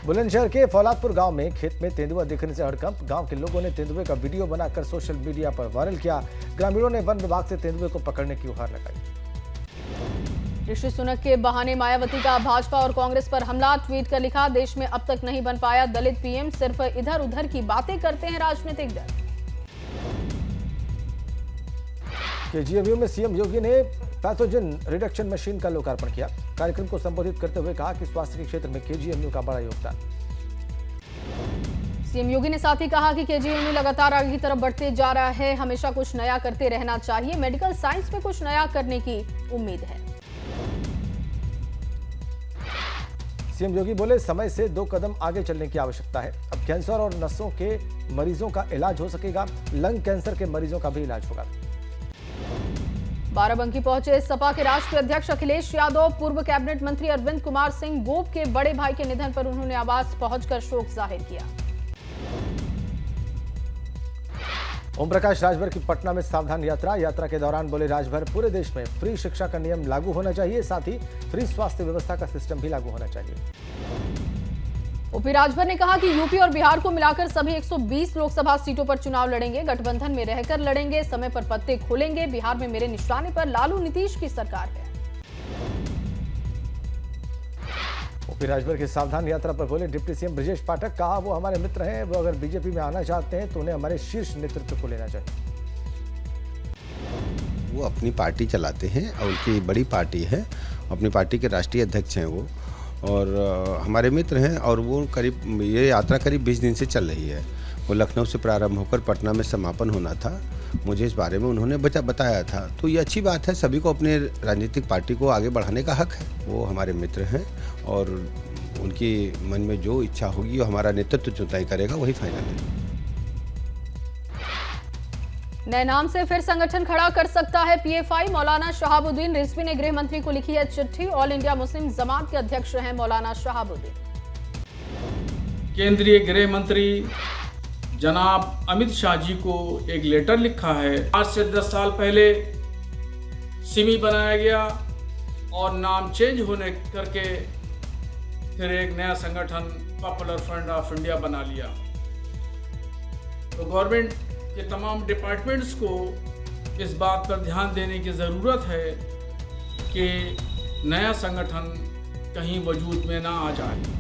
बुलंदशहर के फौलादपुर गांव में खेत में तेंदुआ दिखने से हड़कंप। गांव के लोगों ने तेंदुए का वीडियो बनाकर सोशल मीडिया पर वायरल किया। ग्रामीणों ने वन विभाग से तेंदुए को पकड़ने की गुहार लगाई। ऋषि सुनक के बहाने मायावती का भाजपा और कांग्रेस पर हमला। ट्वीट कर लिखा, देश में अब तक नहीं बन पाया दलित पीएम, सिर्फ इधर उधर की बातें करते हैं राजनीतिक दल। केजीएमयू में सीएम योगी ने पैथोजन रिडक्शन मशीन का लोकार्पण किया। कार्यक्रम को संबोधित करते हुए कहा कि स्वास्थ्य के क्षेत्र में केजीएमयू का बड़ा योगदान। सीएम योगी ने साथ ही कहा कि केजीएमयू लगातार आगे की तरफ बढ़ते जा रहा है, हमेशा कुछ नया करते रहना चाहिए। मेडिकल साइंस में कुछ नया करने की उम्मीद है। सीएम योगी बोले, समय से 2 कदम आगे चलने की आवश्यकता है। अब कैंसर और नसों के मरीजों का इलाज हो सकेगा। लंग कैंसर के मरीजों का भी इलाज होगा। बाराबंकी पहुंचे सपा के राष्ट्रीय अध्यक्ष अखिलेश यादव। पूर्व कैबिनेट मंत्री अरविंद कुमार सिंह गोप के बड़े भाई के निधन पर उन्होंने आवास पहुंचकर शोक जाहिर किया। ओम प्रकाश राजभर की पटना में सावधान यात्रा के दौरान बोले, राजभर पूरे देश में फ्री शिक्षा का नियम लागू होना चाहिए, साथ ही फ्री स्वास्थ्य व्यवस्था का सिस्टम भी लागू होना चाहिए। ओपी राजभर ने कहा कि यूपी और बिहार को मिलाकर सभी 120 लोकसभा सीटों पर चुनाव लड़ेंगे। गठबंधन में रहकर लड़ेंगे, समय पर पत्ते खोलेंगे। बिहार में मेरे निशाने पर लालू नीतीश की सरकार है। ओपी राजभर की सावधान यात्रा पर बोले डिप्टी सीएम ब्रजेश पाठक, कहा वो हमारे मित्र हैं, वो अगर बीजेपी में आना चाहते हैं तो उन्हें हमारे शीर्ष नेतृत्व को लेना चाहिए। वो अपनी पार्टी चलाते हैं और उनकी बड़ी पार्टी है, अपनी पार्टी के राष्ट्रीय अध्यक्ष हैं वो, और हमारे मित्र हैं। और वो करीब ये यात्रा करीब 20 दिन से चल रही है। वो लखनऊ से प्रारंभ होकर पटना में समापन होना था। मुझे इस बारे में उन्होंने बताया था। तो ये अच्छी बात है, सभी को अपने राजनीतिक पार्टी को आगे बढ़ाने का हक है। वो हमारे मित्र हैं और उनकी मन में जो इच्छा होगी वो हमारा नेतृत्व जो तय करेगा वही फाइनल है। नए नाम से फिर संगठन खड़ा कर सकता है पीएफआई। मौलाना शहाबुद्दीन रिजवी ने गृह मंत्री को लिखी है चिट्ठी। ऑल इंडिया मुस्लिम जमात के अध्यक्ष हैं मौलाना शहाबुद्दीन। केंद्रीय गृह मंत्री जनाब अमित शाह जी को एक लेटर लिखा है। आज से 10 साल पहले सिमी बनाया गया और नाम चेंज होने करके फिर एक नया संगठन पॉपुलर फ्रंट ऑफ इंडिया बना लिया। तो गवर्नमेंट के तमाम डिपार्टमेंट्स को इस बात पर ध्यान देने की ज़रूरत है कि नया संगठन कहीं वजूद में ना आ जाए।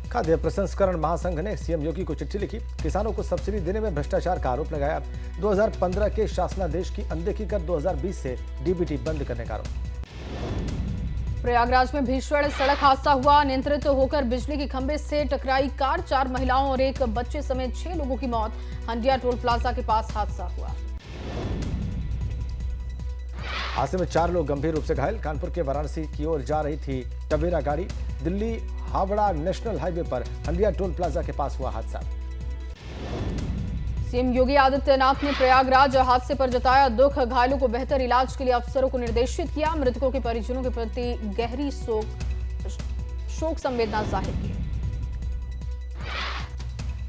खाद्य प्रसंस्करण महासंघ ने सीएम योगी को चिट्ठी लिखी। किसानों को सब्सिडी देने में भ्रष्टाचार का आरोप लगाया। 2015 के शासनादेश की अनदेखी कर 2020 से डीबीटी बंद करने का आरोप। प्रयागराज में भीषण सड़क हादसा हुआ। नियंत्रित होकर बिजली के खंभे से टकराई कार। 4 महिलाओं और एक बच्चे समेत 6 लोगों की मौत। हंडिया टोल प्लाजा के पास हादसा हुआ। हादसे में 4 लोग गंभीर रूप से घायल। कानपुर के वाराणसी की ओर जा रही थी टवेरा गाड़ी। दिल्ली हावड़ा नेशनल हाईवे पर हंडिया टोल प्लाजा के पास हुआ हादसा। सीएम योगी आदित्यनाथ ने प्रयागराज हादसे पर जताया दुख। घायलों को बेहतर इलाज के लिए अफसरों को निर्देशित किया। मृतकों के परिजनों के प्रति गहरी शोक संवेदना जाहिर की।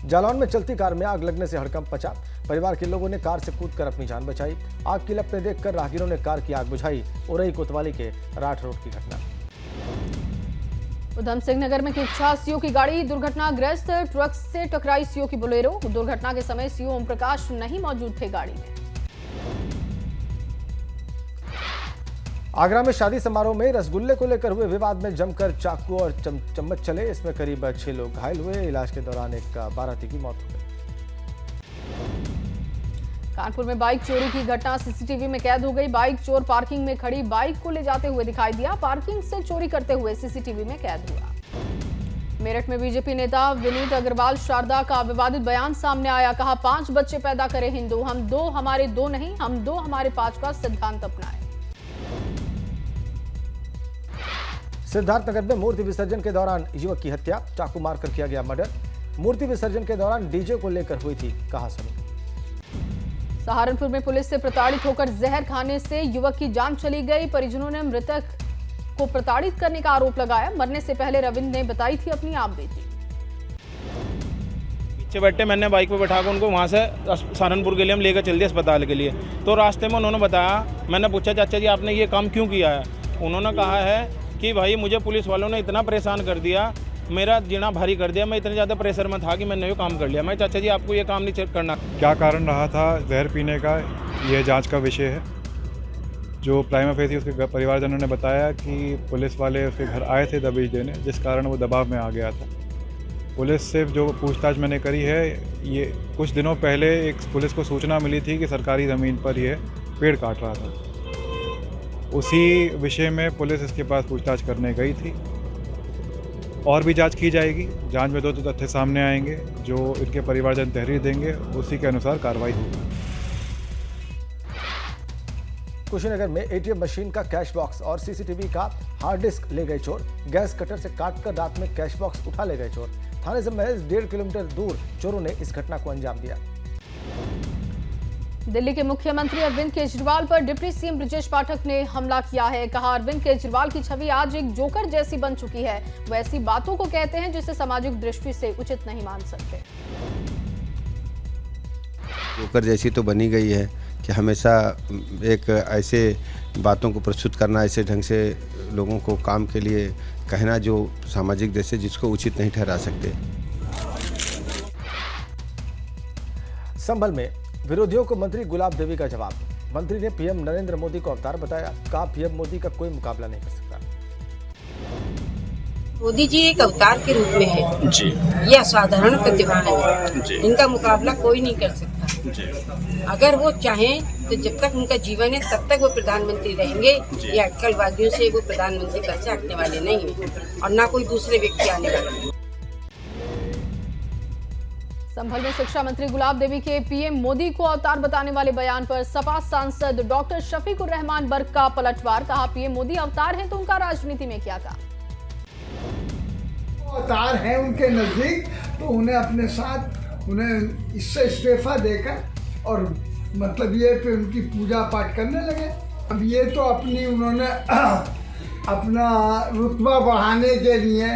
जालौन में चलती कार में आग लगने से हड़कंप मचा। परिवार के लोगों ने कार से कूदकर अपनी जान बचाई। आग की लपटें देखकर राहगीरों ने कार की आग बुझाई। उरई कोतवाली के राठ रोड की घटना। उधम सिंह नगर में किच्छा सीओ की गाड़ी दुर्घटनाग्रस्त। ट्रक से टकराई सीओ की बोलेरो। दुर्घटना के समय सीओ ओम प्रकाश नहीं मौजूद थे गाड़ी में। आगरा में शादी समारोह में रसगुल्ले को लेकर हुए विवाद में जमकर चाकू और चम्मच चले। इसमें करीब 6 लोग घायल हुए। इलाज के दौरान एक बाराती की मौत हो गई। कानपुर में बाइक चोरी की घटना सीसीटीवी में कैद हो गई। बाइक चोर पार्किंग में खड़ी बाइक को ले जाते हुए दिखाई दिया। पार्किंग से चोरी करते हुए सीसीटीवी में कैद हुआ। मेरठ में बीजेपी नेता विनीत अग्रवाल शारदा का विवादित बयान सामने आया। कहा, 5 बच्चे पैदा करें हिंदू, हम 2 हमारे 2 नहीं, हम 2 हमारे 5 का सिद्धांत अपनाएं। सिद्धार्थनगर में मूर्ति विसर्जन के दौरान युवक की हत्या। चाकू मारकर किया गया मर्डर। मूर्ति विसर्जन के दौरान डीजे को लेकर हुई थी कहासुनी। सहारनपुर में पुलिस से प्रताड़ित होकर जहर खाने से युवक की जान चली गई। परिजनों ने मृतक को प्रताड़ित करने का आरोप लगाया। मरने से पहले रविंद्र ने बताई थी अपनी आप बीती। पीछे बैठे मैंने बाइक पे बैठा कर उनको वहाँ से सहारनपुर के लिए हम लेकर चल दिए अस्पताल के लिए। तो रास्ते में उन्होंने बताया, मैंने पूछा चाचा जी आपने ये काम क्यों किया है। उन्होंने कहा है कि भाई मुझे पुलिस वालों ने इतना परेशान कर दिया, मेरा जीना भारी कर दिया, मैं इतने ज़्यादा प्रेशर में था कि मैंने ये काम कर लिया। मैं चाचा जी आपको ये काम नहीं करना। क्या कारण रहा था जहर पीने का, यह जांच का विषय है। जो प्राइमा फेसी उसके परिवारजनों ने बताया कि पुलिस वाले उसके घर आए थे दबिश देने, जिस कारण वो दबाव में आ गया था। पुलिस से जो पूछताछ मैंने करी है, ये कुछ दिनों पहले एक पुलिस को सूचना मिली थी कि सरकारी ज़मीन पर ये पेड़ काट रहा था। उसी विषय में पुलिस इसके पास पूछताछ करने गई थी। और भी जांच की जाएगी। जांच में 2 तथ्य सामने आएंगे, जो इनके परिवारजन तहरीर देंगे, उसी के अनुसार कार्रवाई होगी। कुशीनगर में एटीएम मशीन का कैश बॉक्स और सीसीटीवी का हार्ड डिस्क ले गए चोर। गैस कटर से काटकर रात में कैश बॉक्स उठा ले गए चोर। थाने से महज 1.5 किलोमीटर दूर चोरों ने इस घटना को अंजाम दिया। दिल्ली के मुख्यमंत्री अरविंद केजरीवाल पर डिप्टी सीएम ब्रजेश पाठक ने हमला किया है। कहा, अरविंद केजरीवाल की छवि आज एक जोकर जैसी बन चुकी है। वो ऐसी बातों को कहते हैं जिसे सामाजिक दृष्टि से उचित नहीं मान सकते। जोकर जैसी तो बनी गई है कि हमेशा एक ऐसे बातों को प्रस्तुत करना, ऐसे ढंग से लोगों को काम के लिए कहना जो सामाजिक दृष्टि से जिसको उचित नहीं ठहरा सकते। संभल में विरोधियों को मंत्री गुलाब देवी का जवाब। मंत्री ने पीएम नरेंद्र मोदी को अवतार बताया। कहा, पीएम मोदी का कोई मुकाबला नहीं कर सकता। मोदी जी एक अवतार के रूप में है जी। ये असाधारण प्रतिभा है जी। इनका मुकाबला कोई नहीं कर सकता जी। अगर वो चाहें तो जब तक उनका जीवन है तब तक वो प्रधानमंत्री रहेंगे। ये अटकलवादियों से वो प्रधानमंत्री पद से हटने वाले नहीं है और ना कोई दूसरे व्यक्ति आने वाले हैं। संभल में शिक्षा मंत्री गुलाब देवी के पीएम मोदी को अवतार बताने वाले बयान पर सपा सांसद डॉक्टर शफीकुर रहमान बर्क का पलटवार। कहा, पीएम मोदी अवतार हैं तो उनका राजनीति में क्या काम। अवतार हैं उनके नजदीक तो उन्हें अपने साथ उन्हें इससे इस्तीफा देकर और मतलब ये फिर उनकी पूजा पाठ करने लगे। अब ये तो अपनी उन्होंने अपना रुतबा बढ़ाने के लिए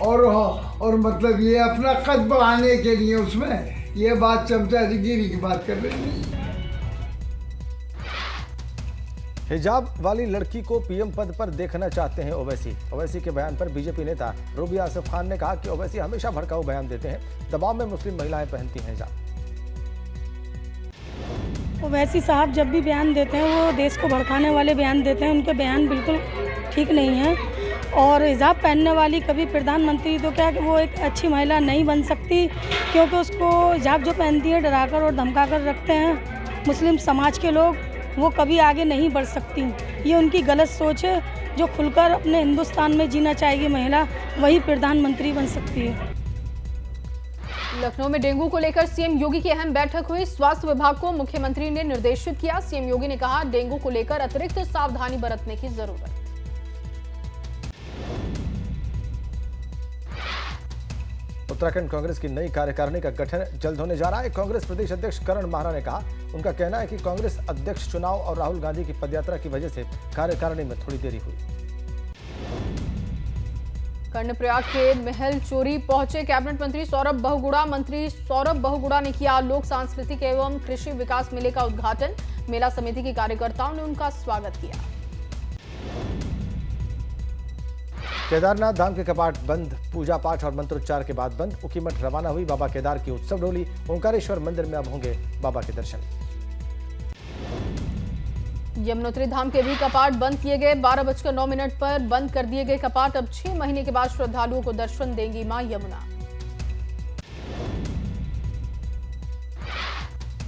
और मतलब ये अपना कद बढ़ाने के लिए उसमें ये बात चमचागिरी की बात कर रही है। हिजाब वाली लड़की को पीएम पद पर देखना चाहते हैं ओवैसी। ओवैसी के बयान पर बीजेपी नेता रूबिया आसिफ खान ने कहा कि ओवैसी हमेशा भड़काऊ बयान देते हैं। दबाव में मुस्लिम महिलाएं पहनती हैं हिजाब। ओवैसी साहब जब भी बयान देते हैं वो देश को भड़काने वाले बयान देते हैं। उनके बयान बिल्कुल ठीक नहीं है। और हिजाब पहनने वाली कभी प्रधानमंत्री तो क्या वो एक अच्छी महिला नहीं बन सकती, क्योंकि उसको हिजाब जो पहनती है डराकर और धमकाकर रखते हैं मुस्लिम समाज के लोग, वो कभी आगे नहीं बढ़ सकती। ये उनकी गलत सोच है। जो खुलकर अपने हिंदुस्तान में जीना चाहेगी महिला, वही प्रधानमंत्री बन सकती है। लखनऊ में डेंगू को लेकर सीएम योगी की अहम बैठक हुई। स्वास्थ्य विभाग को मुख्यमंत्री ने निर्देशित किया। सीएम योगी ने कहा, डेंगू को लेकर अतिरिक्त सावधानी बरतने की जरूरत। उत्तराखंड कांग्रेस की नई कार्यकारिणी का गठन जल्द होने जा रहा है। कांग्रेस प्रदेश अध्यक्ष करण माहरा ने कहा, उनका कहना है कि कांग्रेस अध्यक्ष चुनाव और राहुल गांधी की पदयात्रा की वजह से कार्यकारिणी में थोड़ी देरी हुई। कर्णप्रयाग के महल चोरी पहुंचे कैबिनेट मंत्री सौरभ बहुगुणा। मंत्री सौरभ बहुगुणा ने किया लोक सांस्कृतिक एवं कृषि विकास मेले का उद्घाटन। मेला समिति के कार्यकर्ताओं ने उनका स्वागत किया। केदारनाथ धाम के कपाट बंद। पूजा पाठ और मंत्रोच्चार के बाद बंद। उखीमठ रवाना हुई बाबा केदार की उत्सव डोली। ओंकारेश्वर मंदिर में अब होंगे बाबा के दर्शन। यमुनोत्री धाम के भी कपाट बंद किए गए। 12:09 पर बंद कर दिए गए कपाट। अब 6 महीने के बाद श्रद्धालुओं को दर्शन देंगी मां यमुना।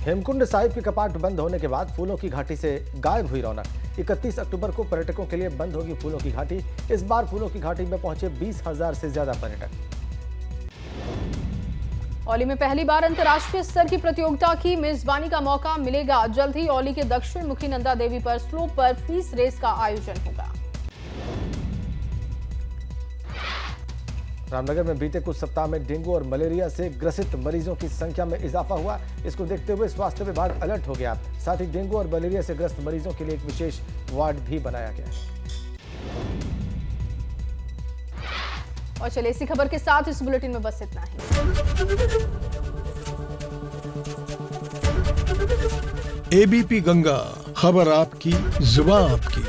हेमकुंड साहिब के कपाट बंद होने के बाद फूलों की घाटी से गायब हुई रौनक। 31 अक्टूबर को पर्यटकों के लिए बंद होगी फूलों की घाटी। इस बार फूलों की घाटी में पहुंचे 20,000 से ज्यादा पर्यटक। औली में पहली बार अंतर्राष्ट्रीय स्तर की प्रतियोगिता की मेजबानी का मौका मिलेगा। जल्द ही औली के दक्षिण मुखी नंदा देवी पर स्लोप पर फीस रेस का आयोजन होगा। रामनगर में बीते कुछ सप्ताह में डेंगू और मलेरिया से ग्रसित मरीजों की संख्या में इजाफा हुआ। इसको देखते हुए स्वास्थ्य विभाग अलर्ट हो गया। साथ ही डेंगू और मलेरिया से ग्रस्त मरीजों के लिए एक विशेष वार्ड भी बनाया गया है। और चलिए इसी खबर के साथ इस बुलेटिन में बस इतना ही। एबीपी गंगा, खबर आपकी, जुबान आपकी।